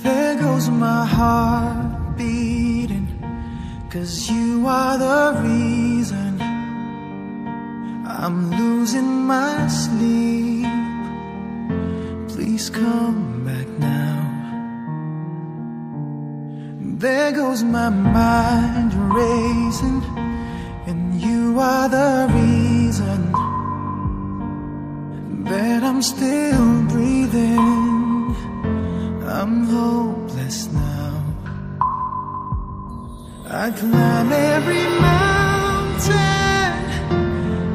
There goes my heart beating, 'cause you are the reason I'm losing my sleep. Please come back now. There goes my mind racing, and you are the reason that I'm still breathing. I'm hopeless now. I climb every mountain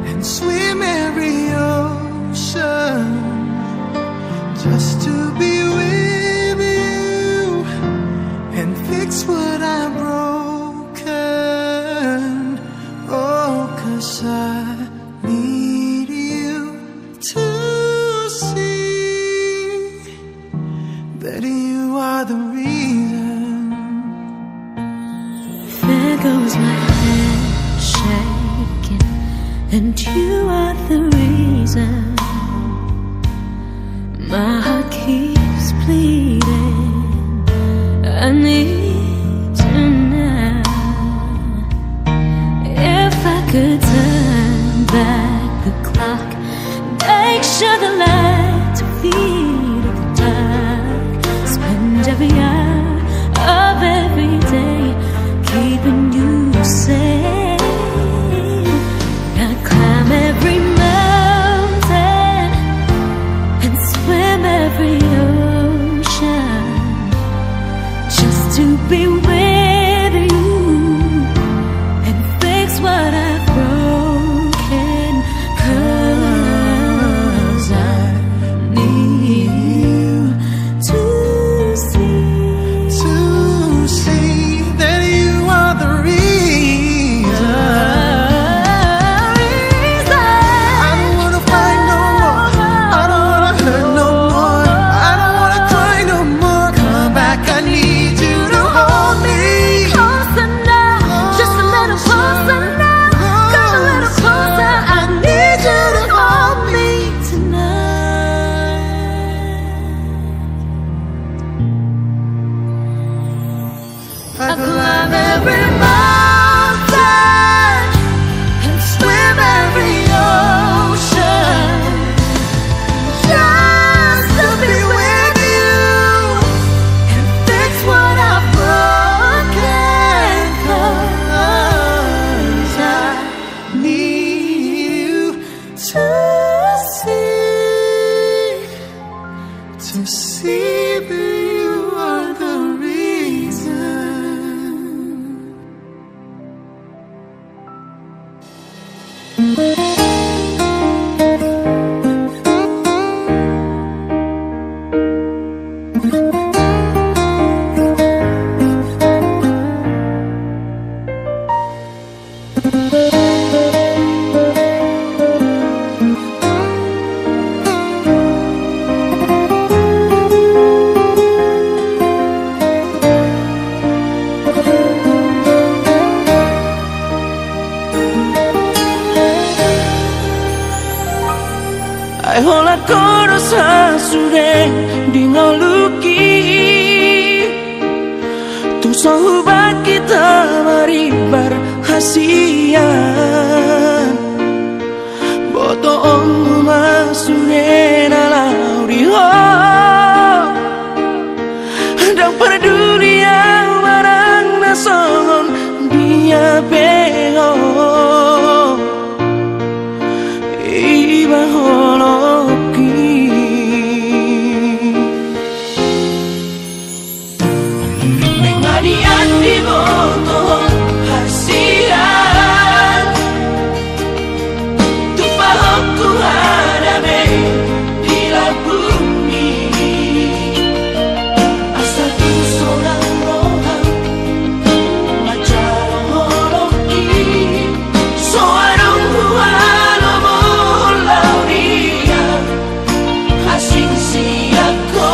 and swim every ocean just to be with you and fix what I've broken. Oh, 'cause I need you to see that you are the reason. There goes my head shaking, and you are the reason. My heart keeps bleeding. I need you now. If I could turn back the clock, make sure the lights feed the dark, spend every hour of every day keeping you safe. I climb every mountain and swim every ocean just to be with you and fix what I've broken. 'Cause I need you to see that you are the reason. I don't wanna fight no more. I don't wanna hurt no more. I don't wanna cry no more. Come back, I need you to hold me. Closer now, just a little closer now. Come a little closer, I need you to hold me tonight. I climb every mountain and swim every ocean just to be with you and fix what I've broken. 'Cause I Need you to see that you are the reason. Ai hola koro sa sureng di ngoluki tu sahubat kita maribar hasian boto ong masurena lauri ho dang peduli yang barang nason dia pengo iba holoki mengadian di boto hasian tu pahokku hadabe di bumi asal tu seorang rohan macara holoki soarong hualo lauria asing siako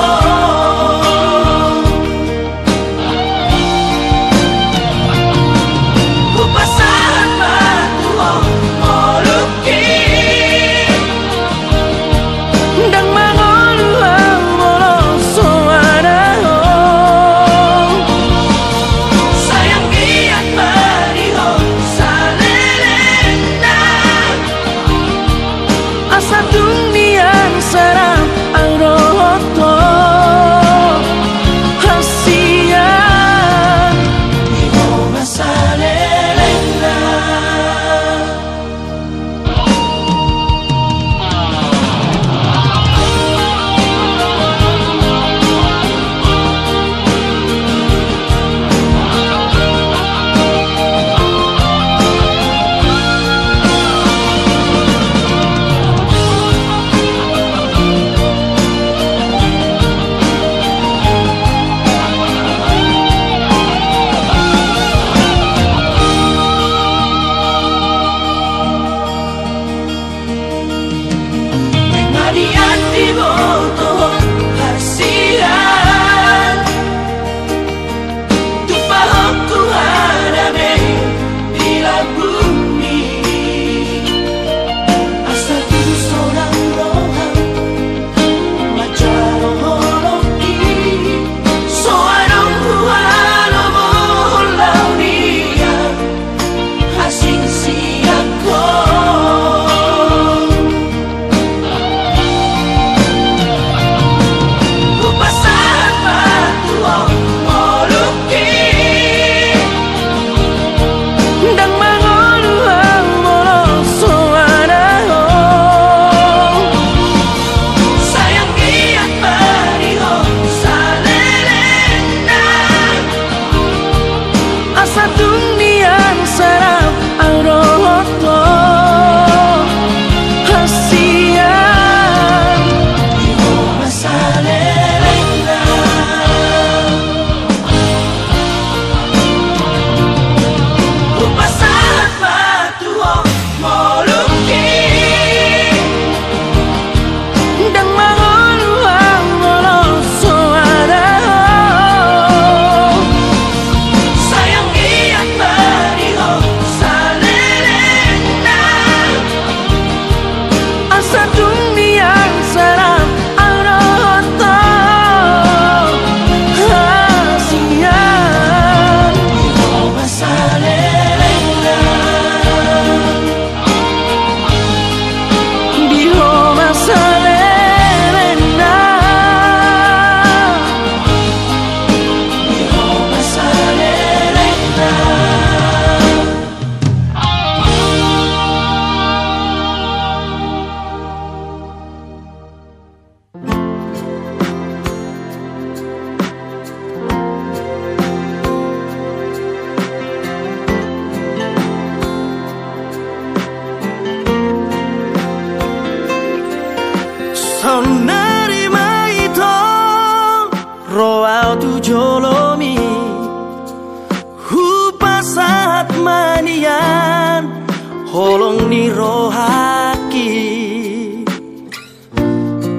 tolong nirohaki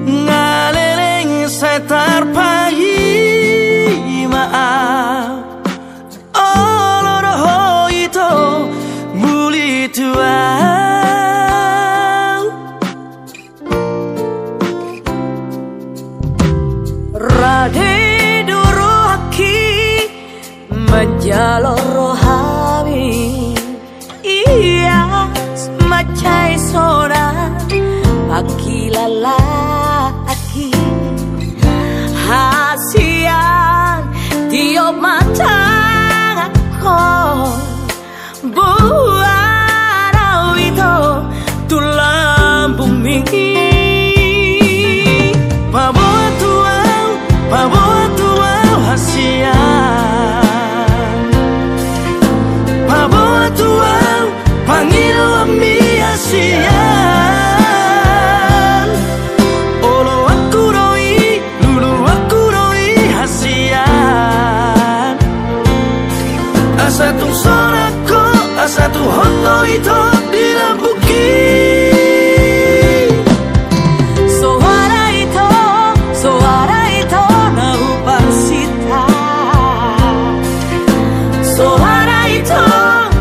ngaleleng saya tarpai maaf oloroh itu muli tuau rade durohaki menjalo rohami iya semacai sora pakilalaki hasian tiup mata aku buat itu tulang bumi bawa tuau hasian bawa tuau panggil ami hasian olo aku roi lulu aku roi hasian asatu sorako asatu hoto itu dilambuki suara itu naupang sita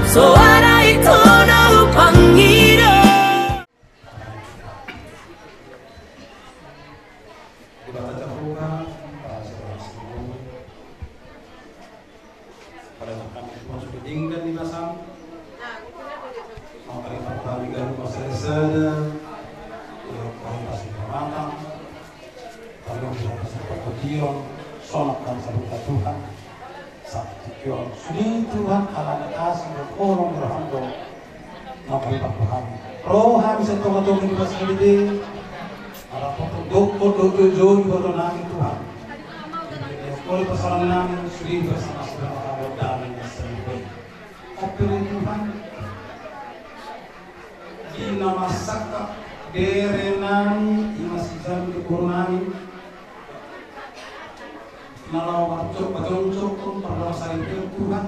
suara itu naupang ira di Batak Campur para saudara-saudara pada kami semua sudah tinggal di Masam mau kali pertama di masa resada kami pasti bermatang kami bisa Foto Tiup sonakkan sabda Tuhan sabda Tiup sudah Tuhan alam kasih dan orang berhamdo mau kali pertama rohan bisa tongkat-tongkat di S.Pd para foto jauh di foto nami Tuhan oleh persoalan nami sudah bersama-sama kamu dan S.Pd opini Tuhan di nama Saka dere nami masih jam di nami nalau bacok pun perlu saling Tuhan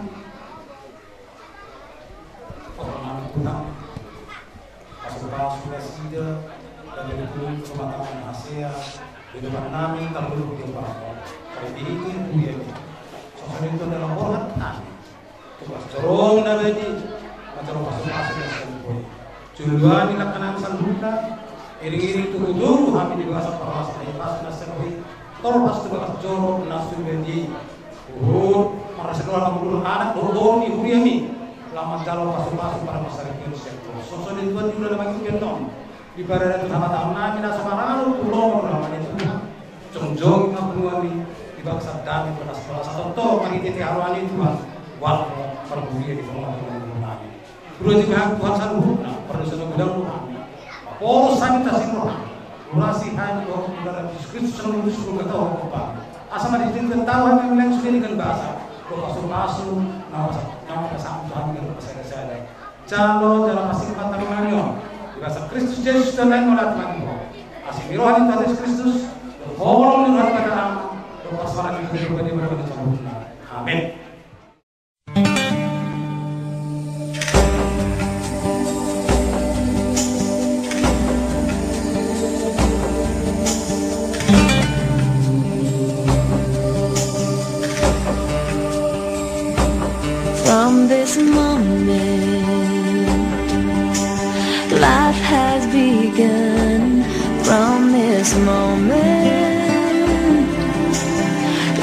foto nami Tuhan sudah sida dan dari pun kematakan Asia di depan nami tak perlu berkembang kali ini buya soal itu dalam orang nami tugas corong dan ini macam masuk-masuk yang sempoi Juluan ini kanan sanduka iring-iring tunggu-tunggu kami di bahasa perasa dari pas nasabui torpas tugas jorok nasu bendi merasa keluar kamu anak dorong ni buya ni lama calon masuk-masuk para masyarakat Indonesia sosok di Tuhan juga lagi gendong di barat itu sama tahun nami nasa marano pulau namanya itu jongjong ngapungi di bangsa dan itu sekolah satu toh bagi titik haruani Tuhan wal perbulia di rumah nami dulu juga Tuhan sanggup perlu satu gudang Tuhan poros sanitasi Tuhan durasi hanya bahwa dalam Kristus selalu disuruh ketawa apa asal ada di ketawa yang sendiri dengan bahasa pasuk-pasuk nama bersama Tuhan dengan saya calon dalam masih empat tamannya bahasa Kristus Yesus dan lain oleh Tuhan asih mirohan itu atas Kristus berkorong dengan pada aman berpasaran itu berbeda pada sempurna amin. From this moment, life has begun. From this moment,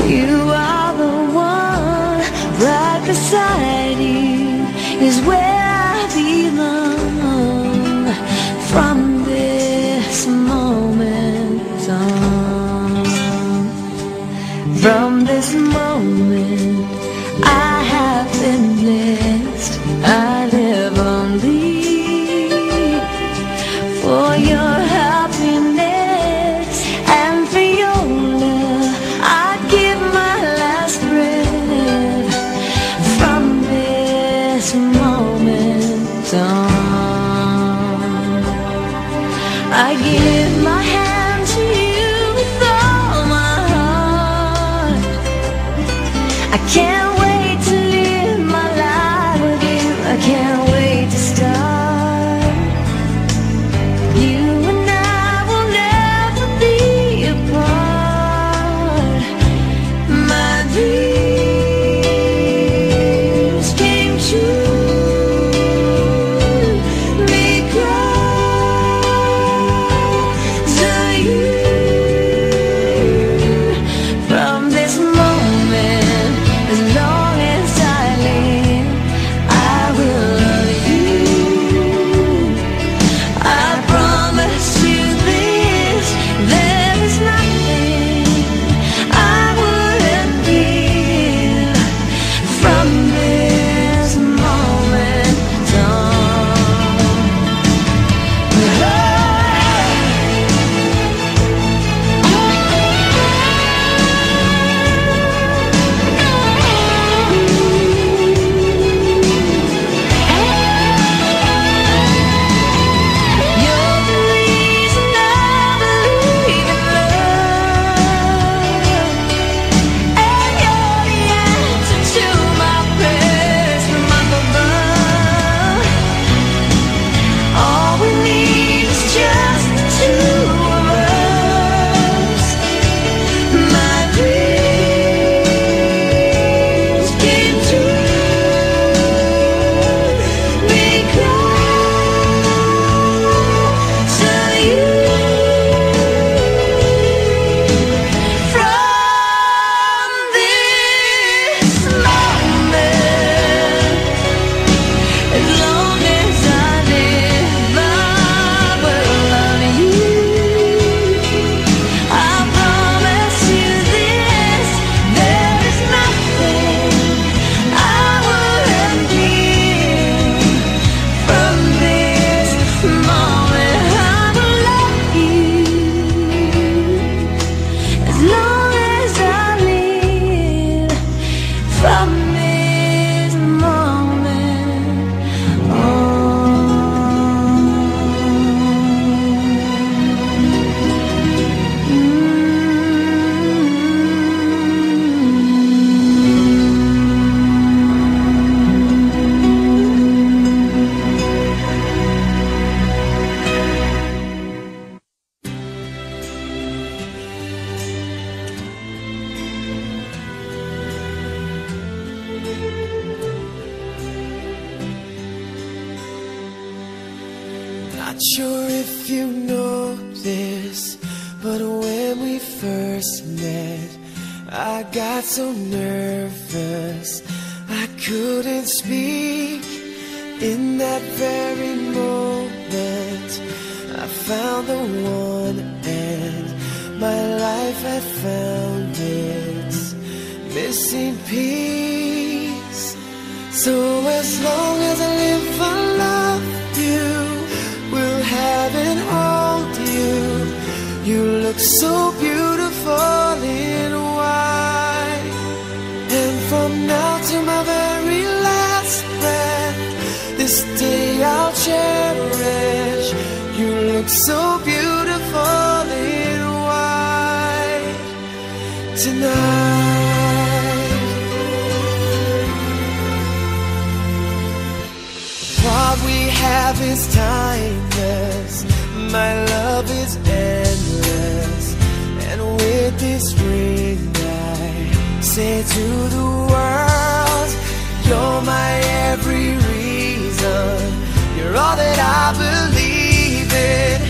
you are the one. Right beside you is where I belong. From this moment on, from this moment, I have been blessed. I live only for your happiness and for your love. I give my last breath. From this moment on, I give my hand to you with all my heart. I can't wait to live my life with you. I can't wait to start. Not sure if you know this, but when we first met, I got so nervous I couldn't speak. In that very moment I found the one, and my life had found its missing piece. So as long as I live I love you, will have and hold you. You look so beautiful in white, and from now to my very last breath, this day I'll cherish. You look so beautiful in white tonight. What we have is timeless, my love is endless, and with this ring I say to the world, you're my every reason, you're all that I believe in.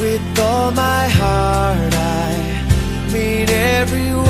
With all my heart I mean every word.